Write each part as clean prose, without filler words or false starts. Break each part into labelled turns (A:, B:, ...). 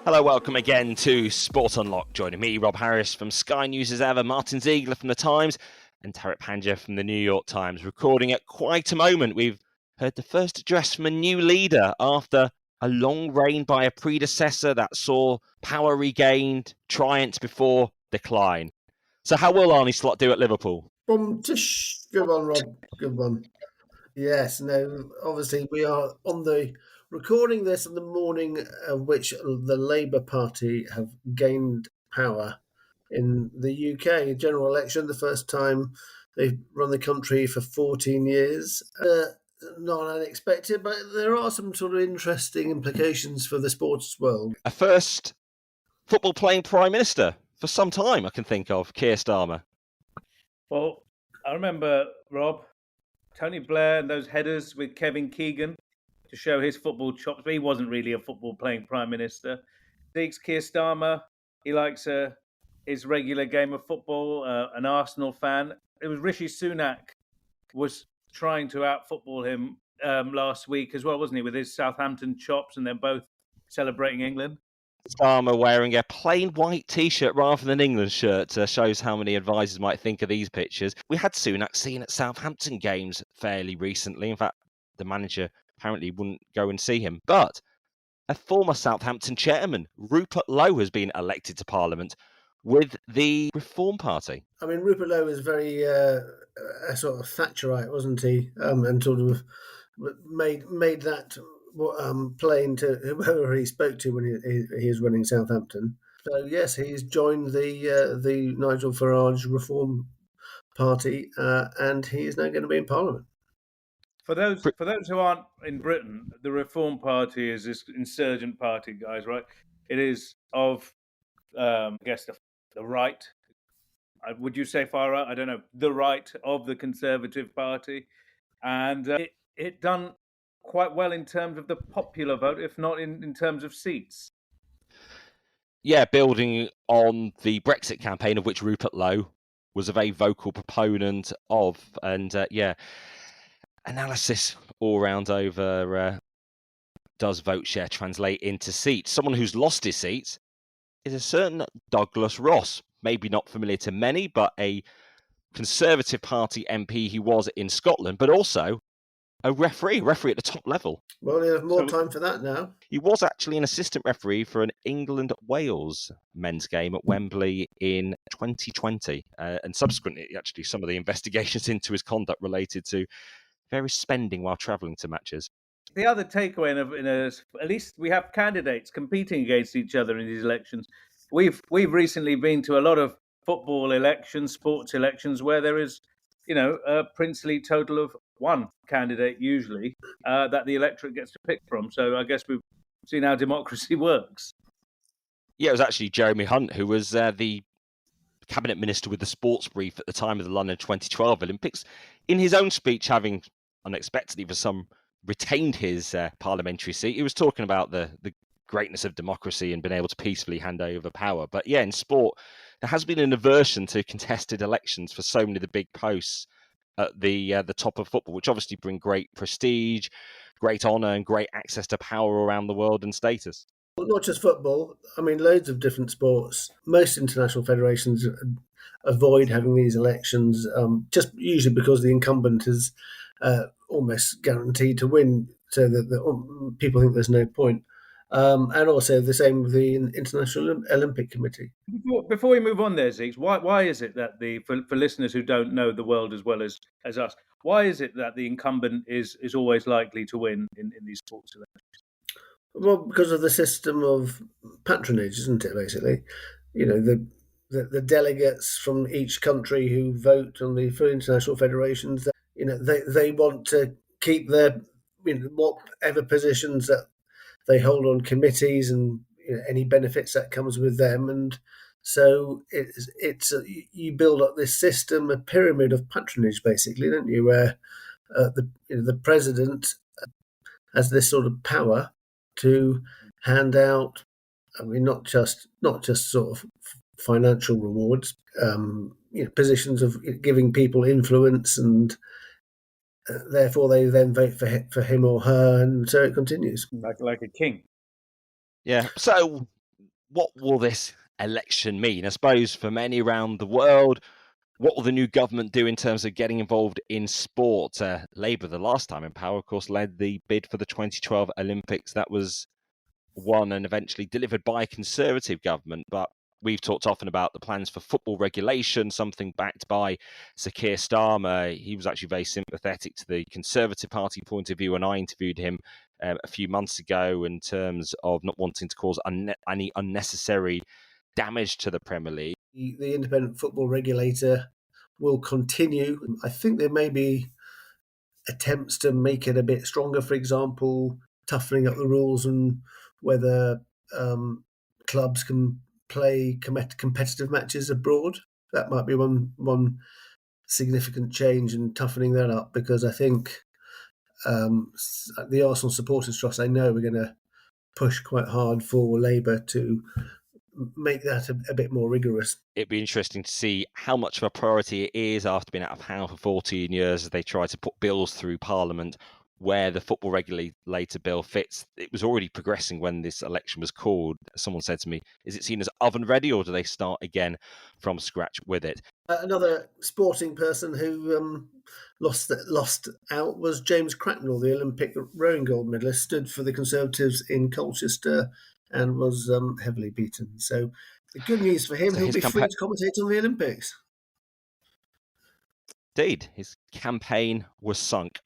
A: Hello, welcome again to Sport Unlocked. Joining me, Rob Harris from Sky News as ever, Martyn Ziegler from The Times, and Tariq Panja from the New York Times. Recording at quite a moment. We've heard the first address from a new leader after a long reign by a predecessor that saw power regained, triumph before decline. So how will Arne Slot do at Liverpool?
B: Good one, Rob. Good one. Yes, no, obviously we are recording this on the morning of which the Labour Party have gained power in the UK general election, the first time they've run the country for 14 years. Not unexpected, but there are some sort of interesting implications for the sports world.
A: A first football playing Prime Minister for some time, I can think of, Keir Starmer.
C: Well, I remember, Rob, Tony Blair and those headers with Kevin Keegan to show his football chops, but he wasn't really a football-playing Prime Minister. Zeke's Keir Starmer, he likes his regular game of football, an Arsenal fan. It was Rishi Sunak was trying to out-football him last week as well, wasn't he, with his Southampton chops, and they're both celebrating England.
A: Starmer wearing a plain white T-shirt rather than England shirt shows how many advisors might think of these pictures. We had Sunak seen at Southampton games fairly recently. In fact, the manager apparently wouldn't go and see him. But a former Southampton chairman, Rupert Lowe, has been elected to Parliament with the Reform Party.
B: I mean, Rupert Lowe is very a sort of Thatcherite, wasn't he? And sort of made that plain to whoever he spoke to when he was running Southampton. So yes, he's joined the Nigel Farage Reform Party, and he is now going to be in Parliament.
C: For those who aren't in Britain, the Reform Party is this insurgent party, guys, right? It is of, I guess, the right. Would you say far right? I don't know. The right of the Conservative Party, and it done quite well in terms of the popular vote, if not in terms of seats.
A: Yeah, building on the Brexit campaign, of which Rupert Lowe was a very vocal proponent of. And analysis all round over does vote share translate into seats. Someone who's lost his seats is a certain Douglas Ross. Maybe not familiar to many, but a Conservative Party MP he was in Scotland, but also a referee at the top level.
B: Well, you have more time for that now.
A: He was actually an assistant referee for an England-Wales men's game at Wembley in 2020. And subsequently, actually, some of the investigations into his conduct related to various spending while travelling to matches.
C: The other takeaway, at least we have candidates competing against each other in these elections. We've recently been to a lot of football elections, sports elections, where there is, a princely total of one candidate usually that the electorate gets to pick from. So I guess we've seen how democracy works.
A: Yeah, it was actually Jeremy Hunt who was the cabinet minister with the sports brief at the time of the London 2012 Olympics. In his own speech, having unexpectedly for some retained his parliamentary seat, he was talking about the greatness of democracy and being able to peacefully hand over power. But yeah, in sport, there has been an aversion to contested elections for so many of the big posts at the top of football, which obviously bring great prestige, great honour, and great access to power around the world and status.
B: Well, not just football. I mean, loads of different sports. Most international federations avoid having these elections, just usually because the incumbent is almost guaranteed to win, so that people think there's no point. And also the same with the International Olympic Committee.
C: Before we move on there, Zeke, why is it that for listeners who don't know the world as well as us, why is it that the incumbent is always likely to win in these sports elections?
B: Well, because of the system of patronage, isn't it, basically? The delegates from each country who vote on for international federations, they want to keep their, whatever positions that they hold on committees and any benefits that comes with them, and so it's you build up this system, a pyramid of patronage, basically, don't you? Where the president has this sort of power to hand out, not just sort of financial rewards, positions of giving people influence, and therefore they then vote for him or her, and so it continues.
C: Like a king.
A: Yeah. So What will this election mean? I suppose for many around the world, what will the new government do in terms of getting involved in sport? Labour, the last time in power, of course, led the bid for the 2012 Olympics. That was won and eventually delivered by a Conservative government. But we've talked often about the plans for football regulation, something backed by Sir Keir Starmer. He was actually very sympathetic to the Conservative Party point of view, and I interviewed him a few months ago in terms of not wanting to cause any unnecessary damage to the Premier League.
B: The independent football regulator will continue. I think there may be attempts to make it a bit stronger, for example, toughening up the rules and whether clubs can play competitive matches abroad. That might be one significant change in toughening that up, because I think the Arsenal Supporters Trust, I know, we're going to push quite hard for Labour to make that a bit more rigorous.
A: It'd be interesting to see how much of a priority it is after being out of power for 14 years as they try to put bills through Parliament where the football regulator bill fits. It was already progressing when this election was called. Someone said to me, is it seen as oven ready, or do they start again from scratch with it?
B: Another sporting person who lost out was James Cracknell, the Olympic rowing gold medalist, stood for the Conservatives in Colchester and was heavily beaten. So the good news for him,
A: So
B: he'll
A: his
B: be free
A: campaign,
B: to commentate on the Olympics.
A: indeed, his campaign was sunk.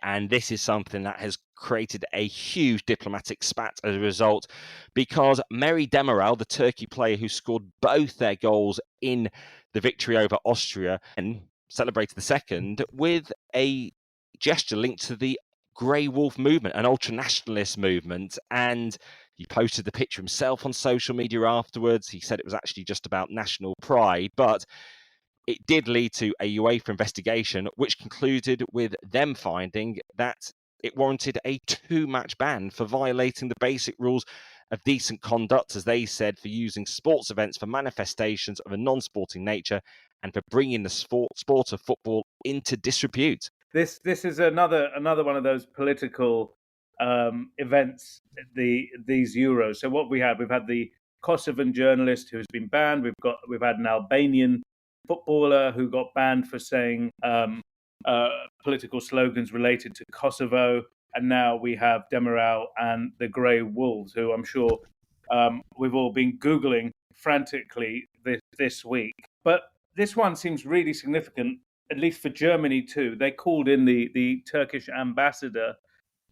A: And this is something that has created a huge diplomatic spat as a result, because Merih Demiral, the Turkey player who scored both their goals in the victory over Austria, and celebrated the second with a gesture linked to the Grey Wolf movement, an ultra-nationalist movement. And he posted the picture himself on social media afterwards. He said it was actually just about national pride, but it did lead to a UEFA investigation, which concluded with them finding that it warranted a 2-match ban for violating the basic rules of decent conduct, as they said, for using sports events for manifestations of a non-sporting nature and for bringing the sport of football into disrepute.
C: This is another one of those political events. These Euros. So what we've had the Kosovan journalist who's been banned. We've had an Albanian footballer who got banned for saying political slogans related to Kosovo, and now we have Demiral and the Grey Wolves, who I'm sure we've all been Googling frantically this week. But this one seems really significant, at least for Germany too. They called in the Turkish ambassador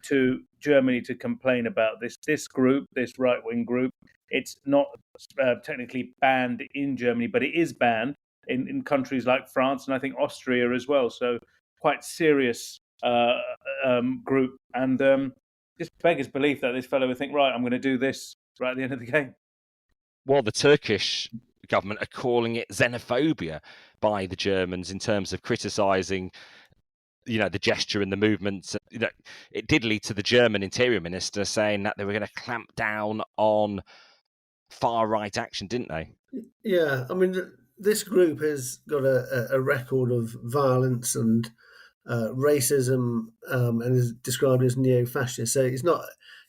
C: to Germany to complain about this group, this right-wing group. It's not technically banned in Germany, but it is banned in countries like France and I think Austria as well. So quite serious group, and just beggars belief that this fellow would think, right, I'm going to do this right at the end of the game.
A: Well, the Turkish government are calling it xenophobia by the Germans in terms of criticising the gesture and the movement. It did lead to the German interior minister saying that they were going to clamp down on far right action, didn't they?
B: Yeah, I mean, this group has got a record of violence and racism, and is described as neo-fascist. So it's not,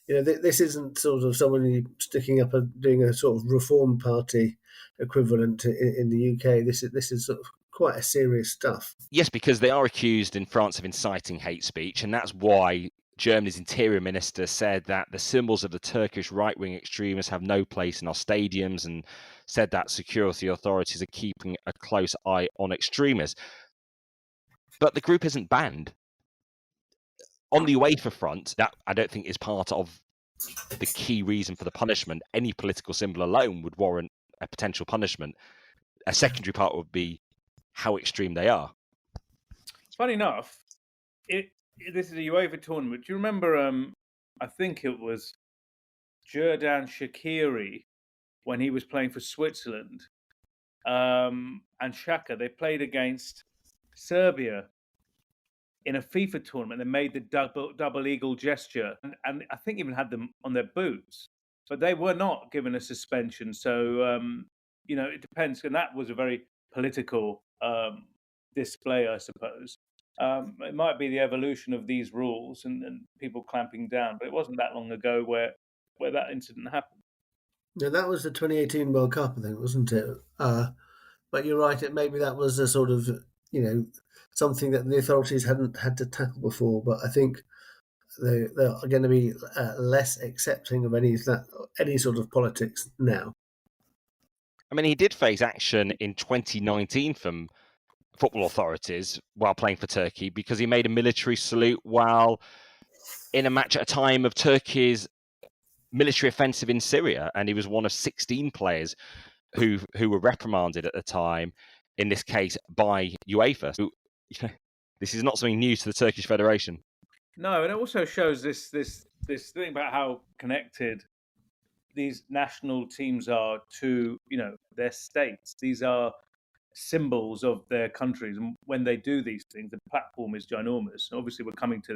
B: this isn't sort of someone sticking up and doing a sort of Reform Party equivalent in the UK. This is sort of quite a serious stuff.
A: Yes, because they are accused in France of inciting hate speech, and that's why Germany's interior minister said that the symbols of the Turkish right-wing extremists have no place in our stadiums, and said that security authorities are keeping a close eye on extremists. But the group isn't banned. On the UEFA front, that I don't think is part of the key reason for the punishment. Any political symbol alone would warrant a potential punishment. A secondary part would be how extreme they are.
C: Funny enough, this is a UEFA tournament. Do you remember? I think it was Xherdan Shaqiri when he was playing for Switzerland, and Xhaka. They played against Serbia in a FIFA tournament. They made the double eagle gesture, and I think even had them on their boots, but they were not given a suspension. So it depends, and that was a very political display, I suppose. It might be the evolution of these rules and people clamping down, but it wasn't that long ago where that incident happened.
B: Yeah, that was the 2018 World Cup, I think, wasn't it? But you're right. Maybe that was a sort of something that the authorities hadn't had to tackle before. But I think they're going to be less accepting of any sort of politics now.
A: I mean, he did face action in 2019 from football authorities while playing for Turkey because he made a military salute while in a match at a time of Turkey's military offensive in Syria, and he was one of 16 players who were reprimanded at the time, in this case by UEFA. So, this is not something new to the Turkish Federation.
C: No, and it also shows this thing about how connected these national teams are to their states. These are symbols of their countries, and when they do these things, the platform is ginormous. Obviously, we're coming to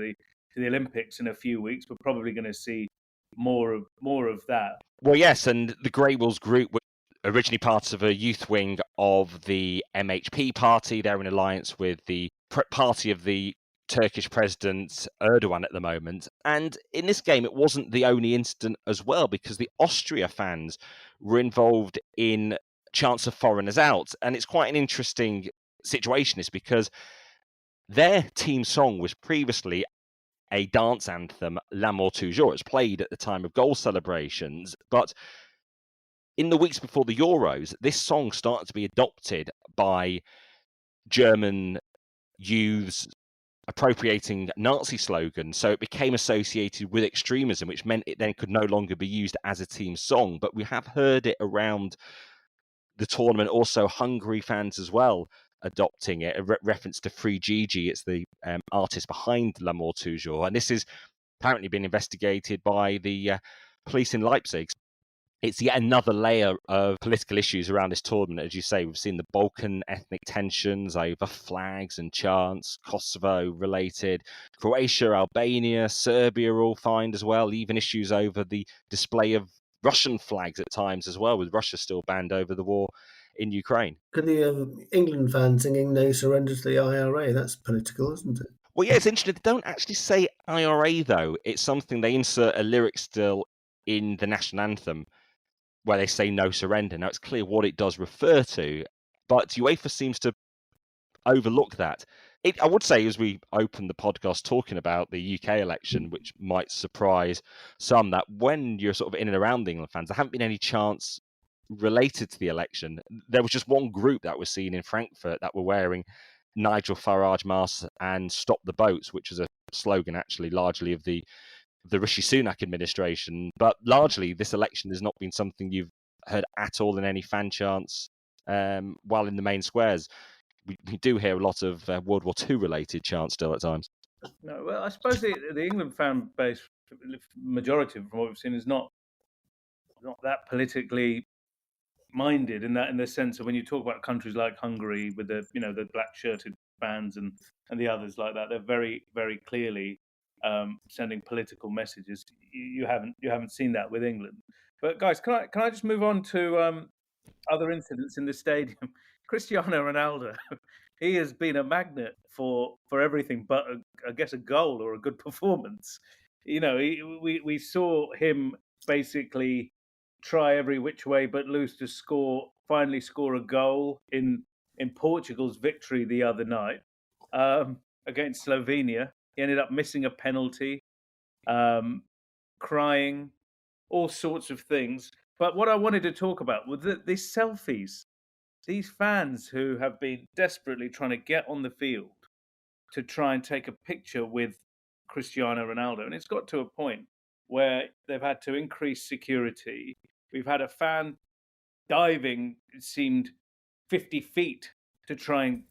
C: the Olympics in a few weeks. We're probably going to see more of that.
A: Well, yes, and the Grey Wolves group were originally part of a youth wing of the MHP party. They're in alliance with the party of the Turkish President Erdogan at the moment. And in this game, it wasn't the only incident as well, because the Austria fans were involved in chants of foreigners out. And it's quite an interesting situation, is because their team song was previously a dance anthem, L'amour toujours. It's played at the time of goal celebrations. But in the weeks before the Euros, this song started to be adopted by German youths appropriating Nazi slogans. So it became associated with extremism, which meant it then could no longer be used as a team song. But we have heard it around the tournament, also Hungary fans as well adopting it, a reference to Free Gigi. It's the artist behind L'amour toujours. And this is apparently been investigated by the police in Leipzig. It's yet another layer of political issues around this tournament. As you say, we've seen the Balkan ethnic tensions over flags and chants, Kosovo related, Croatia, Albania, Serbia are all fined as well, even issues over the display of Russian flags at times as well, with Russia still banned over the war in Ukraine.
B: Could the England fan singing "No Surrender to the IRA"? That's political, isn't it?
A: Well, yeah, it's interesting. They don't actually say IRA, though. It's something they insert a lyric still in the national anthem where they say "no surrender." Now, it's clear what it does refer to, but UEFA seems to overlook that. I would say, as we open the podcast talking about the UK election, which might surprise some, that when you're sort of in and around the England fans, there haven't been any chants related to the election. There was just one group that was seen in Frankfurt that were wearing Nigel Farage masks and "Stop the Boats," which was a slogan actually largely of the Rishi Sunak administration. But largely, this election has not been something you've heard at all in any fan chants while in the main squares. We do hear a lot of World War II related chants still at times.
C: No, well, I suppose the England fan base, majority from what we've seen, is not that politically minded in the sense of when you talk about countries like Hungary with the the black shirted fans and the others like that, they're very, very clearly sending political messages. You haven't seen that with England. But guys, can I just move on to other incidents in the stadium? Cristiano Ronaldo, he has been a magnet for everything but I guess a goal or a good performance. We saw him basically try every which way but lose to finally score a goal in Portugal's victory the other night against Slovenia. He ended up missing a penalty, crying, all sorts of things. But what I wanted to talk about was these selfies, these fans who have been desperately trying to get on the field to try and take a picture with Cristiano Ronaldo. And it's got to a point where they've had to increase security. We've had a fan diving, it seemed, 50 feet to try and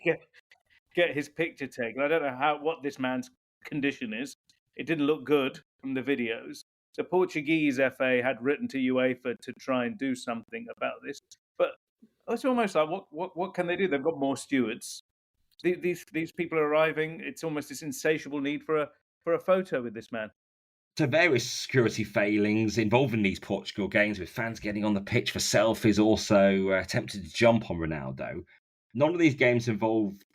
C: get his picture taken. I don't know what this man's condition is. It didn't look good from the videos. the Portuguese FA had written to UEFA to try and do something about this. But it's almost like, what can they do? They've got more stewards. These people are arriving. It's almost this insatiable need for a photo with this man.
A: So various security failings involving these Portugal games, with fans getting on the pitch for selfies, also attempted to jump on Ronaldo. None of these games involved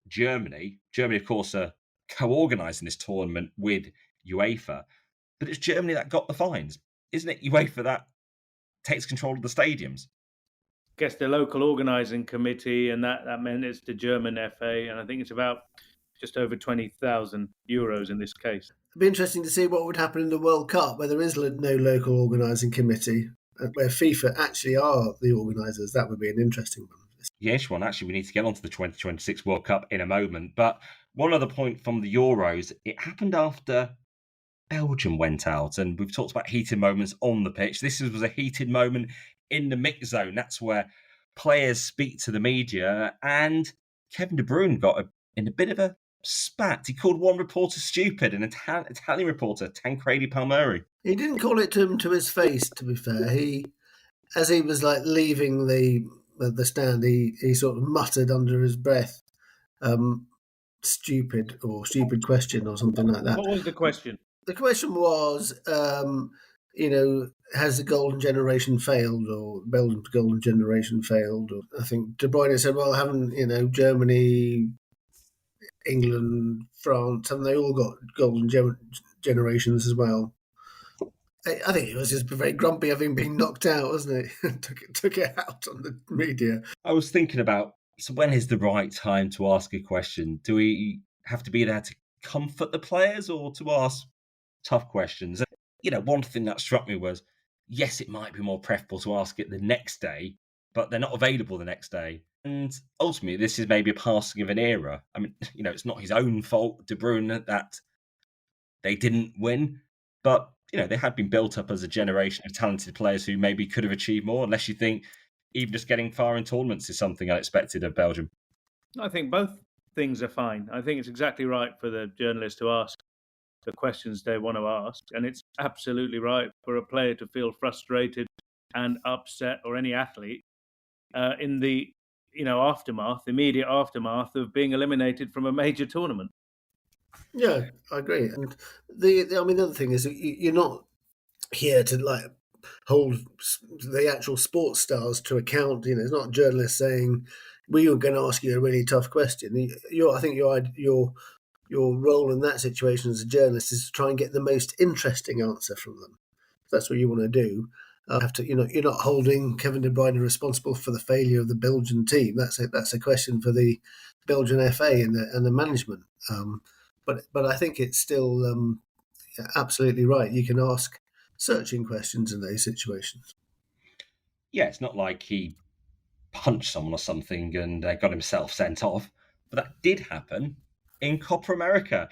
A: Germany. Germany, of course, are co-organising this tournament with UEFA, but it's Germany that got the fines. Isn't it UEFA that takes control of the stadiums?
C: I guess the local organising committee, and that meant it's the German FA, and I think it's about just over 20,000 euros in this case.
B: It'd be interesting to see what would happen in the World Cup, where there is no local organising committee, where FIFA actually are the organisers. That would be an interesting one.
A: Yes, one. Actually, we need to get onto the 2026 World Cup in a moment. But one other point from the Euros, it happened after Belgium went out, and we've talked about heated moments on the pitch. This was a heated moment in the mix zone. That's where players speak to the media, and Kevin De Bruyne got in a bit of a spat. He called one reporter stupid, an Italian reporter, Tancredi Palmieri.
B: He didn't call it to him to his face, to be fair. As he was like leaving the stand, he sort of muttered under his breath, stupid question or something like that.
C: What was the question?
B: The question was, has the golden generation failed, or Belgium's golden generation failed? Or I think De Bruyne said, well, haven't, Germany, England, France, haven't they all got golden generations as well? I think he was just very grumpy having been knocked out, wasn't he? took it out on the media.
A: I was thinking about, so when is the right time to ask a question? Do we have to be there to comfort the players or to ask tough questions? And, one thing that struck me was, yes, it might be more preferable to ask it the next day, but they're not available the next day. And ultimately, this is maybe a passing of an era. I mean, it's not his own fault, De Bruyne, that they didn't win, but they had been built up as a generation of talented players who maybe could have achieved more, unless you think even just getting far in tournaments is something unexpected of Belgium.
C: I think both things are fine. I think it's exactly right for the journalists to ask the questions they want to ask, and it's absolutely right for a player to feel frustrated and upset, or any athlete, in the immediate aftermath of being eliminated from a major tournament.
B: Yeah, I agree. And the other thing is that you're not here to hold the actual sports stars to account. It's not journalists saying we are going to ask you a really tough question. I think your role in that situation as a journalist is to try and get the most interesting answer from them. That's what you want to do. You're not holding Kevin De Bruyne responsible for the failure of the Belgian team. That's a question for the Belgian FA and the management. But I think it's still absolutely right. You can ask searching questions in those situations.
A: Yeah, it's not like he punched someone or something and got himself sent off, but that did happen in Copa America.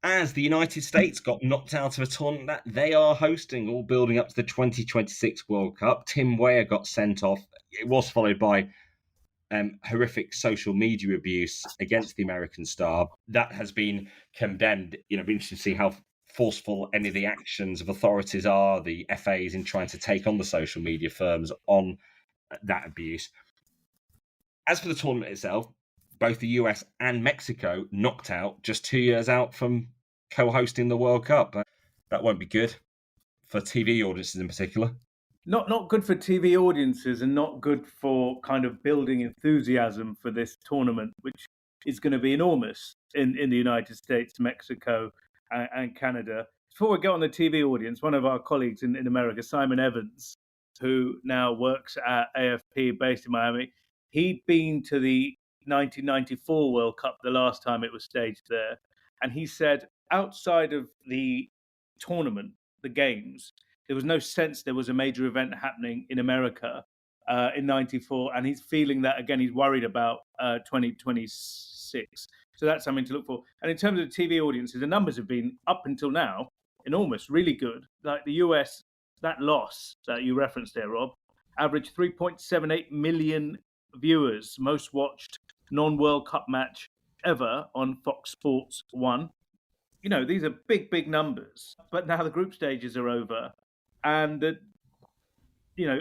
A: As the United States got knocked out of a tournament that they are hosting, all building up to the 2026 World Cup, Tim Weah got sent off. It was followed by horrific social media abuse against the American star. That has been condemned. It'll be interesting to see how forceful any of the actions of authorities are, the FAs, in trying to take on the social media firms on that abuse. As for the tournament itself, both the US and Mexico knocked out just 2 years out from co-hosting the World Cup. That won't be good for TV audiences in particular.
C: Not good for TV audiences, and not good for kind of building enthusiasm for this tournament, which is going to be enormous in the United States, Mexico, and Canada. Before we go on the TV audience, one of our colleagues in America, Simon Evans, who now works at AFP based in Miami, he'd been to the 1994 World Cup the last time it was staged there. And he said outside of the tournament, the games, there was no sense there was a major event happening in America in 94. And he's feeling that, again, he's worried about 2026. So that's something to look for. And in terms of the TV audiences, the numbers have been, up until now, enormous, really good. Like the US, that loss that you referenced there, Rob, averaged 3.78 million viewers, most watched non-World Cup match ever on Fox Sports 1. these are big, big numbers. But now the group stages are over, and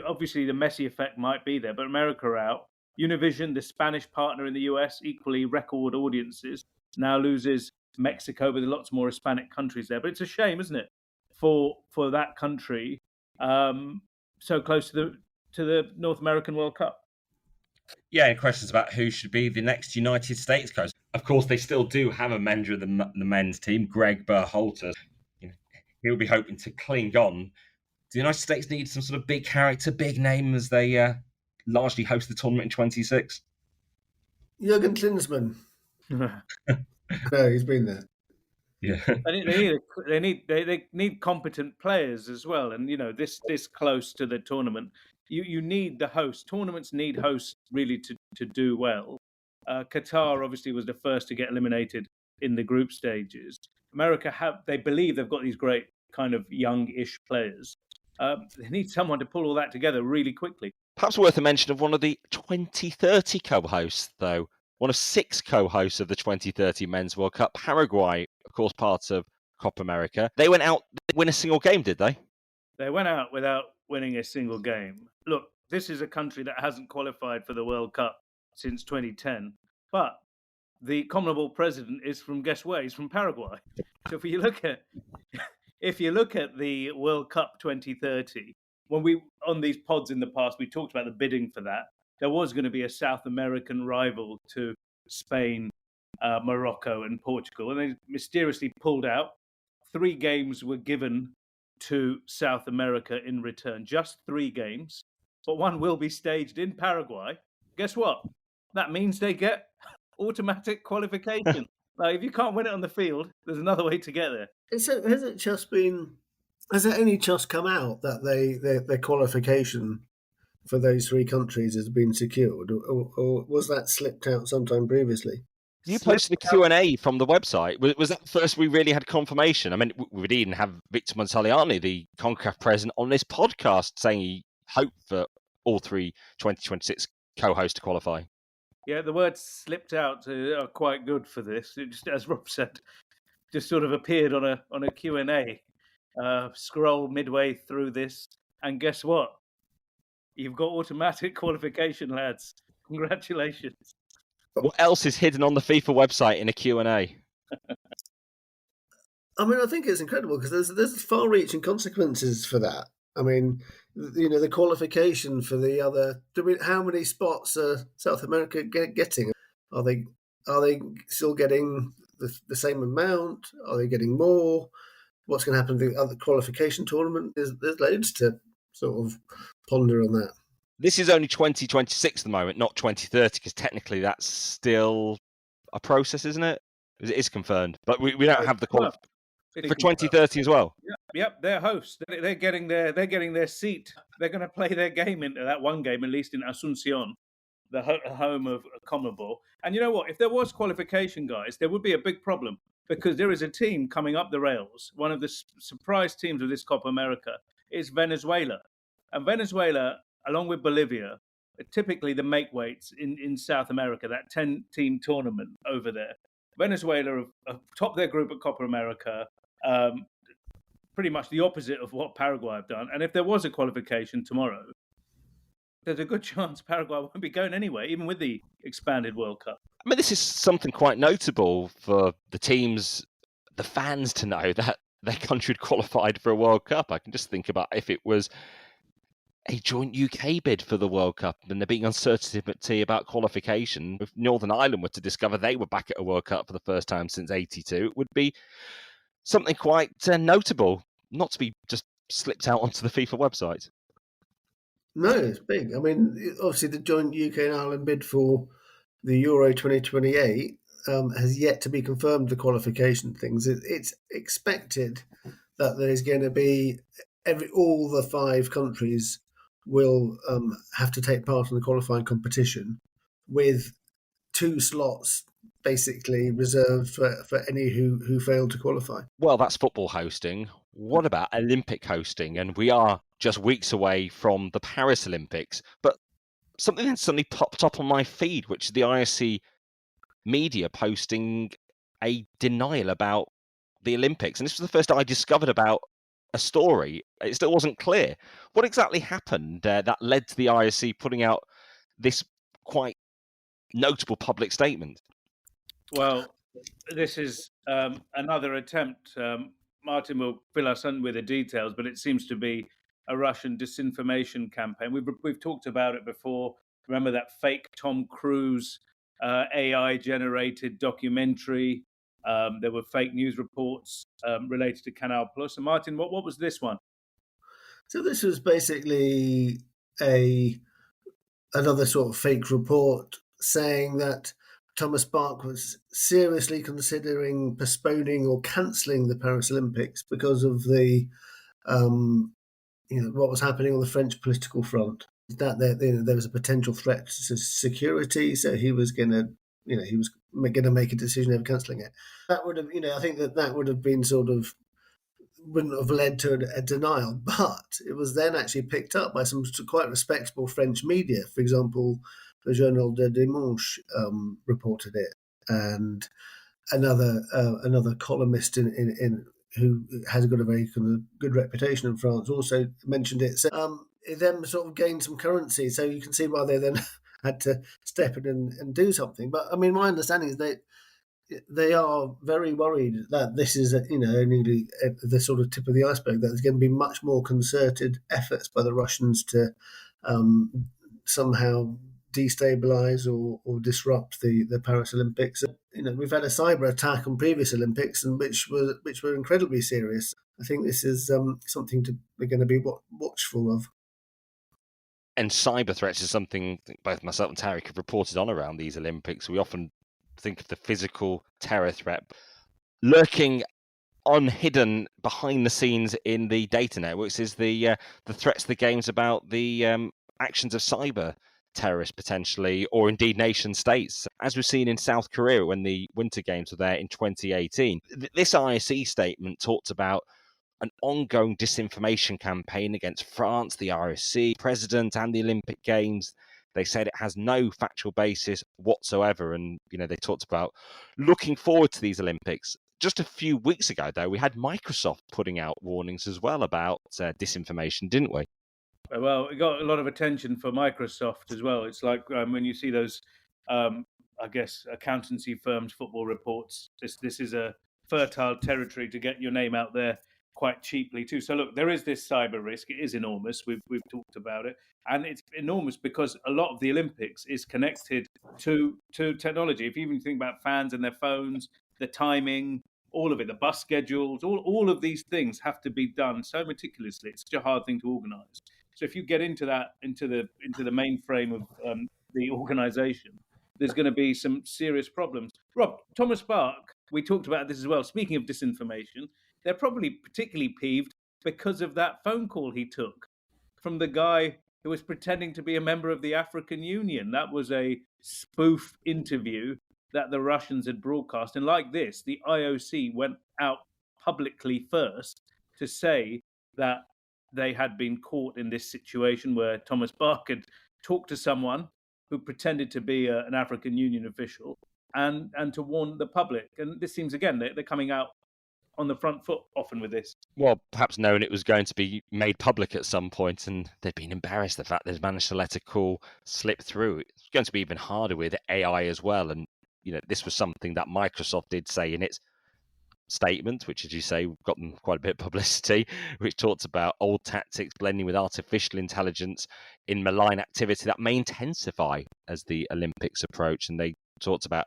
C: obviously the Messi effect might be there, but America are out. Univision, the Spanish partner in the US, equally record audiences, now loses Mexico, but there are lots more Hispanic countries there. But it's a shame, isn't it, for that country so close to the North American World Cup?
A: Yeah, questions about who should be the next United States coach. Of course, they still do have a member of the men's team, Greg Berhalter. He'll be hoping to cling on. The United States need some sort of big character, big name as they largely host the tournament in 26.
B: Jürgen Klinsmann. No, he's been there.
A: Yeah,
C: they need competent players as well, and this close to the tournament, you need the host. Tournaments need hosts really to do well. Qatar obviously was the first to get eliminated in the group stages. America they believe they've got these great kind of young-ish players. They need someone to pull all that together really quickly.
A: Perhaps worth a mention of one of the 2030 co-hosts, though. One of 6 co-hosts of the 2030 Men's World Cup, Paraguay, of course, part of Copa America. They went out, didn't win a single game, did they?
C: They went out without winning a single game. Look, this is a country that hasn't qualified for the World Cup since 2010, but the CONMEBOL president is from, guess where? He's from Paraguay. So if you look at the World Cup 2030, when we on these pods in the past we talked about the bidding for that, there was going to be a South American rival to Spain, Morocco, and Portugal, and they mysteriously pulled out. 3 games were given to South America in return, just 3 games, but one will be staged in Paraguay. Guess what? That means they get automatic qualification. Like, if you can't win it on the field, there's another way to get there.
B: Has it only just come out that their qualification for those 3 countries has been secured, or was that slipped out sometime previously?
A: You posted a Q&A from the website. Was that the first we really had confirmation? I mean, we would even have Victor Montaliani, the CONCACAF president, on this podcast saying he hoped for all 3 2026 co-hosts to qualify.
C: Yeah, the words slipped out are quite good for this. It just, as Rob said, just sort of appeared on a Q&A. Scroll midway through this, and guess what? You've got automatic qualification, lads. Congratulations.
A: What else is hidden on the FIFA website in a Q&A?
B: I mean, I think it's incredible because there's far-reaching consequences for that. I mean, the qualification for the other. How many spots are South America getting? Are they still getting the same amount? Are they getting more? What's going to happen to the other qualification tournament? There's loads to sort of ponder on that.
A: This is only 2026 at the moment, not 2030, because technically that's still a process, isn't it? It is confirmed, but we don't have the qualification for 2030 as well.
C: Yep, they're hosts. They're getting their seat. They're going to play their game into that one game, at least in Asunción, the home of CONMEBOL. And you know what? If there was qualification, guys, there would be a big problem, because there is a team coming up the rails. One of the surprise teams of this Copa America is Venezuela, and Venezuela, along with Bolivia, are typically the make-weights in South America, that 10-team tournament over there. Venezuela have topped their group at Copa America, pretty much the opposite of what Paraguay have done. And if there was a qualification tomorrow, there's a good chance Paraguay won't be going anyway, even with the expanded World Cup.
A: I mean, this is something quite notable for the teams, the fans, to know that their country had qualified for a World Cup. I can just think about if it was a joint UK bid for the World Cup and there being uncertainty about qualification. If Northern Ireland were to discover they were back at a World Cup for the first time since '82, it would be something quite notable, not to be just slipped out onto the FIFA website.
B: No, it's big. I mean, obviously the joint UK and Ireland bid for the Euro 2028 has yet to be confirmed, the qualification things. It's expected that there's going to be all the 5 countries will have to take part in the qualifying competition, with 2 slots basically reserved for any who fail to qualify.
A: Well, that's football hosting. What about Olympic hosting? And we are just weeks away from the Paris Olympics. But something that suddenly popped up on my feed, which is the IOC media posting a denial about the Olympics. And this was the first I discovered about a story. It still wasn't clear. What exactly happened that led to the IOC putting out this quite notable public statement?
C: Well, this is another attempt. Martyn will fill us in with the details, but it seems to be a Russian disinformation campaign. We've talked about it before. Remember that fake Tom Cruise AI generated documentary? There were fake news reports related to Canal Plus. And Martyn, what was this one?
B: So this was basically another sort of fake report saying that Thomas Bach was seriously considering postponing or cancelling the Paris Olympics because of the what was happening on the French political front. That there was a potential threat to security, so he was going to make a decision of cancelling it. That would have, I think that would have been wouldn't have led to a denial, but it was then actually picked up by some quite respectable French media. For example, the Journal de Dimanche reported it, and another columnist in who has got a very kind of good reputation in France also mentioned it. So it then sort of gained some currency. So you can see why they then had to step in and do something. But I mean, my understanding is that they are very worried that this is, only the sort of tip of the iceberg. That there's going to be much more concerted efforts by the Russians to somehow destabilize or disrupt the Paris Olympics. We've had a cyber attack on previous Olympics, and which were incredibly serious. I think this is something we're going to be watchful of.
A: And cyber threats is something both myself and Tariq have reported on around these Olympics. We often think of the physical terror threat lurking hidden behind the scenes in the data networks is the threats to the games about the actions of cyber terrorists potentially, or indeed nation states, as we've seen in South Korea when the Winter Games were there in 2018. This IOC statement talked about an ongoing disinformation campaign against France, the IOC, president, and the Olympic Games. They said it has no factual basis whatsoever. And, they talked about looking forward to these Olympics. Just a few weeks ago, though, we had Microsoft putting out warnings as well about disinformation, didn't we?
C: Well, it got a lot of attention for Microsoft as well. It's like when you see those, I guess, accountancy firms' football reports. This is a fertile territory to get your name out there quite cheaply too. So look, there is this cyber risk. It is enormous. We've talked about it, and it's enormous because a lot of the Olympics is connected to technology. If you even think about fans and their phones, the timing, all of it, the bus schedules, all of these things have to be done so meticulously. It's such a hard thing to organize. So if you get into the mainframe of the organization, there's going to be some serious problems. Rob, Thomas Bach, we talked about this as well. Speaking of disinformation, they're probably particularly peeved because of that phone call he took from the guy who was pretending to be a member of the African Union. That was a spoof interview that the Russians had broadcast. And like this, the IOC went out publicly first to say that they had been caught in this situation where Thomas Bach had talked to someone who pretended to be an African Union official and to warn the public. And this seems, again, they're coming out on the front foot often with this.
A: Well, perhaps knowing it was going to be made public at some point, and they'd been embarrassed the fact they'd managed to let a call slip through. It's going to be even harder with AI as well. And, this was something that Microsoft did say in its statement, which, as you say, got them quite a bit of publicity, which talks about old tactics blending with artificial intelligence in malign activity that may intensify as the Olympics approach. And they talked about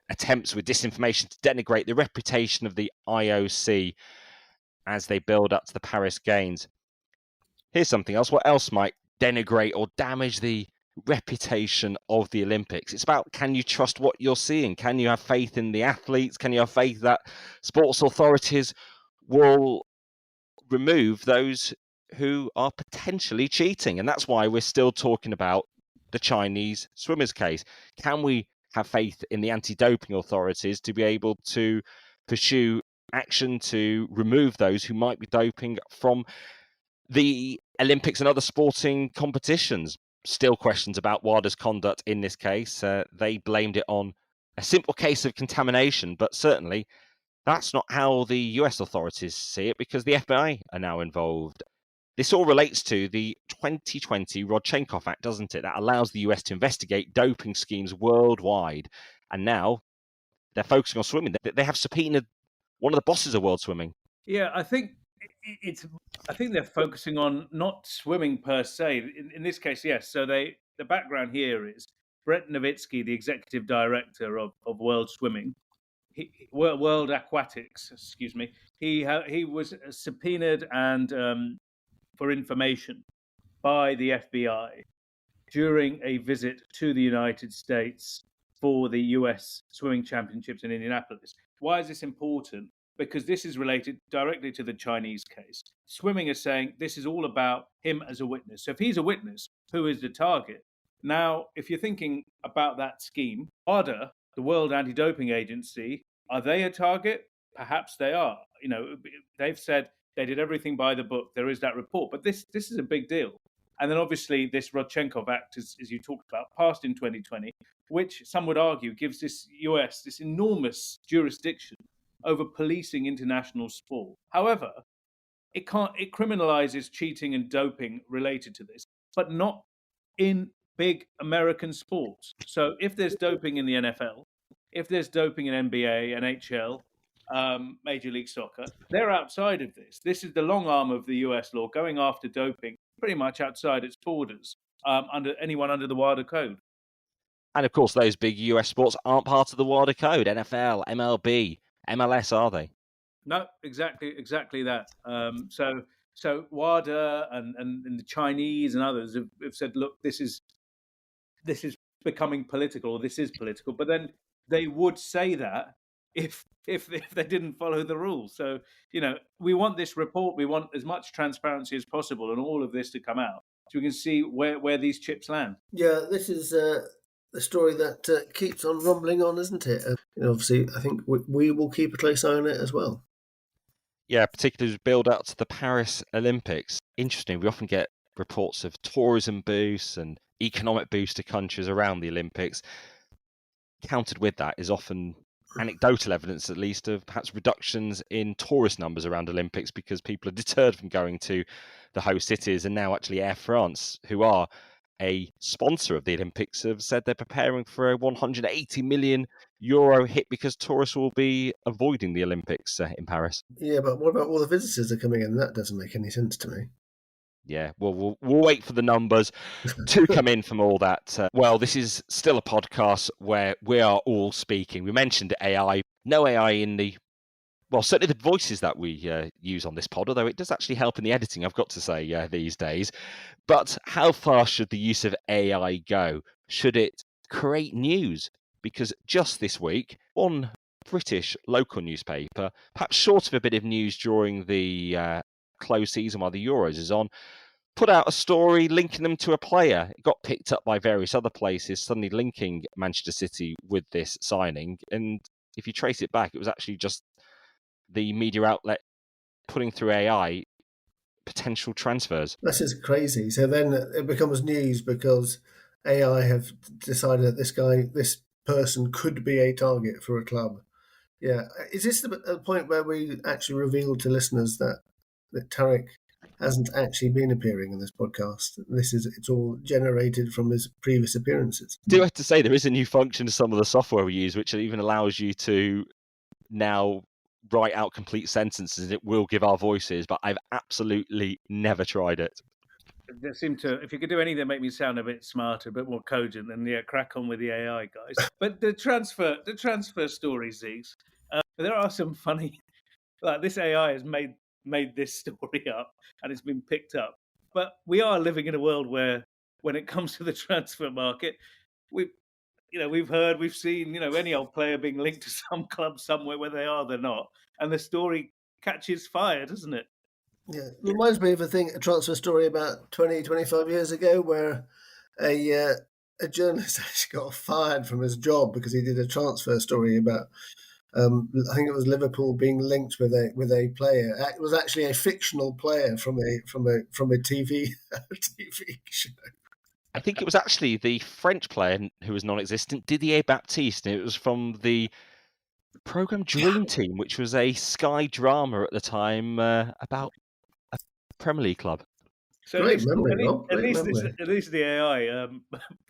A: attempts with disinformation to denigrate the reputation of the IOC as they build up to the Paris Games. Here's something else. What else might denigrate or damage the reputation of the Olympics? It's about, can you trust what you're seeing? Can you have faith in the athletes? Can you have faith that sports authorities will remove those who are potentially cheating? And that's why we're still talking about the Chinese swimmers case. Can we have faith in the anti-doping authorities to be able to pursue action to remove those who might be doping from the Olympics and other sporting competitions? Still questions about WADA's conduct in this case. They blamed it on a simple case of contamination, but certainly That's not how the US authorities see it, because the FBI are now involved. This all relates to the 2020 Rodchenkov Act, doesn't it? That allows the US to investigate doping schemes worldwide. And now they're focusing on swimming. They have subpoenaed one of the bosses of world swimming.
C: Yeah, I think they're focusing on not swimming per se. In this case, yes. So the background here is Brett Nowitzki, the executive director of World Swimming, World Aquatics. Excuse me. He was subpoenaed and for information by the FBI during a visit to the United States for the US Swimming Championships in Indianapolis. Why is this important? Because this is related directly to the Chinese case. Swimming is saying this is all about him as a witness. So if he's a witness, who is the target? Now, if you're thinking about that scheme, WADA, the World Anti-Doping Agency, are they a target? Perhaps they are. They've said they did everything by the book. There is that report, but this is a big deal. And then obviously this Rodchenkov Act, as you talked about, passed in 2020, which some would argue gives this US this enormous jurisdiction over policing international sport. However, it criminalizes cheating and doping related to this, but not in big American sports. So if there's doping in the NFL, if there's doping in NBA, NHL, Major League Soccer, they're outside of this. This is the long arm of the US law going after doping pretty much outside its borders, under the WADA code.
A: And of course, those big US sports aren't part of the WADA code. NFL, MLB, MLS, are they?
C: No, exactly that. So WADA and the Chinese and others have said, look, this is becoming political, or this is political. But then they would say that if they didn't follow the rules. So we want this report. We want as much transparency as possible, and all of this to come out, so we can see where these chips land.
B: Yeah, this is the story that keeps on rumbling on, isn't it? Obviously, I think we will keep a close eye on it as well.
A: Yeah, particularly build up to the Paris Olympics. Interesting. We often get reports of tourism boosts and economic boosts to countries around the Olympics. Countered with that is often anecdotal evidence, at least, of perhaps reductions in tourist numbers around Olympics, because people are deterred from going to the host cities. And now actually Air France, who are a sponsor of the Olympics, have said they're preparing for a 180 million euro hit because tourists will be avoiding the Olympics in Paris.
B: Yeah, but what about all the visitors that are coming in? That doesn't make any sense to me.
A: Yeah, well, we'll wait for the numbers to come in from all that. Well, this is still a podcast where we are all speaking. We mentioned AI. No AI in the... Well, certainly the voices that we use on this pod, although it does actually help in the editing, I've got to say, these days. But how far should the use of AI go? Should it create news? Because just this week, one British local newspaper, perhaps short of a bit of news during the close season while the Euros is on, put out a story linking them to a player. It got picked up by various other places, suddenly linking Manchester City with this signing. And if you trace it back, it was actually just the media outlet putting through AI potential transfers.
B: This is crazy. So then it becomes news because AI have decided that this person could be a target for a club. Yeah. Is this the point where we actually revealed to listeners that Tariq hasn't actually been appearing in this podcast? It's all generated from his previous appearances.
A: I do have to say, there is a new function to some of the software we use, which even allows you to now write out complete sentences. It will give our voices, but I've absolutely never tried it.
C: They seem to, if you could do anything that make me sound a bit smarter, a bit more cogent, then crack on with the AI guys. But the transfer stories, Ziggs, there are some funny, like this AI has made this story up and it's been picked up. But we are living in a world where, when it comes to the transfer market, we've heard, we've seen, any old player being linked to some club somewhere, where they are, they're not, and the story catches fire, doesn't it?
B: Yeah, it reminds me of a transfer story about 20, 25 years ago, where a journalist actually got fired from his job because he did a transfer story about, I think it was Liverpool being linked with a player. It was actually a fictional player from a TV show.
A: I think it was actually the French player who was non-existent, Didier Baptiste, and it was from the Program Dream Team, which was a Sky drama at the time about a Premier League club.
C: So
B: Great memory, Rob.
C: at
B: Great memory.
C: least the AI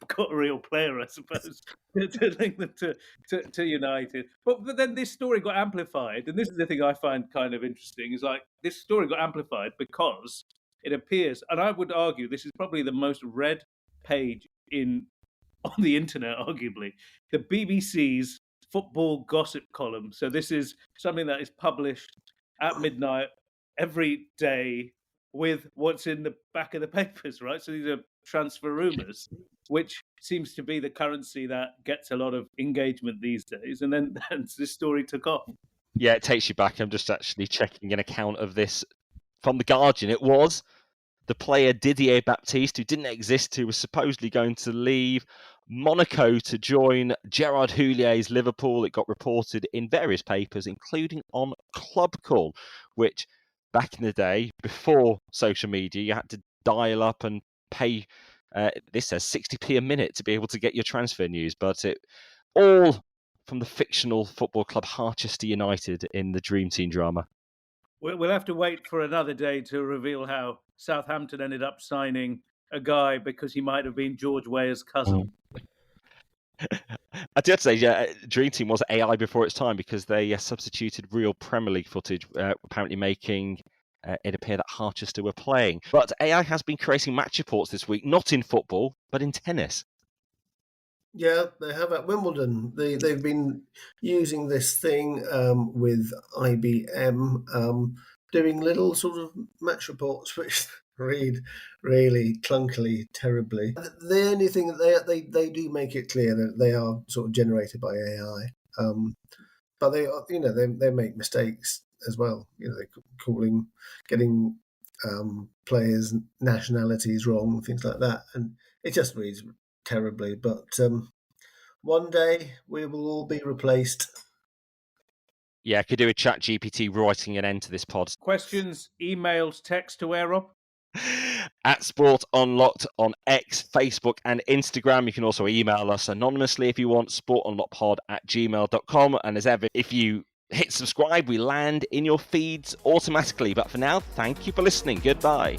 C: got a real player, I suppose, to link them to United. But then this story got amplified, and this is the thing I find kind of interesting: is like this story got amplified because it appears, and I would argue this is probably the most read page on the internet, arguably, the BBC's football gossip column. So this is something that is published at midnight every day with what's in the back of the papers, right? So these are transfer rumors, which seems to be the currency that gets a lot of engagement these days. And then this story took off.
A: Yeah, it takes you back. I'm just actually checking an account of this from The Guardian. It was the player Didier Baptiste, who didn't exist, who was supposedly going to leave Monaco to join Gerard Houlier's Liverpool. It got reported in various papers, including on Club Call, which back in the day, before social media, you had to dial up and pay, this says 60p a minute to be able to get your transfer news. But it all from the fictional football club Harchester United in the Dream Team drama.
C: We'll have to wait for another day to reveal how Southampton ended up signing a guy because he might have been George Weah's cousin.
A: I do have to say, yeah, Dream Team was AI before its time because they substituted real Premier League footage, apparently making it appear that Harchester were playing. But AI has been creating match reports this week, not in football, but in tennis.
B: Yeah, they have at Wimbledon. They've been using this thing with IBM, doing little sort of match reports, which read really clunkily, terribly. The only thing that they do make it clear that they are sort of generated by AI, but they make mistakes as well. They're getting players' nationalities wrong, things like that, and it just reads terribly, but one day we will all be replaced.
A: Yeah, I could do a chat GPT writing an end to this pod.
C: Questions, emails, text to where, Rob?
A: At Sport Unlocked on X, Facebook, and Instagram. You can also email us anonymously if you want, sportunlockedpod@gmail.com. And as ever, if you hit subscribe, we land in your feeds automatically. But for now, thank you for listening. Goodbye.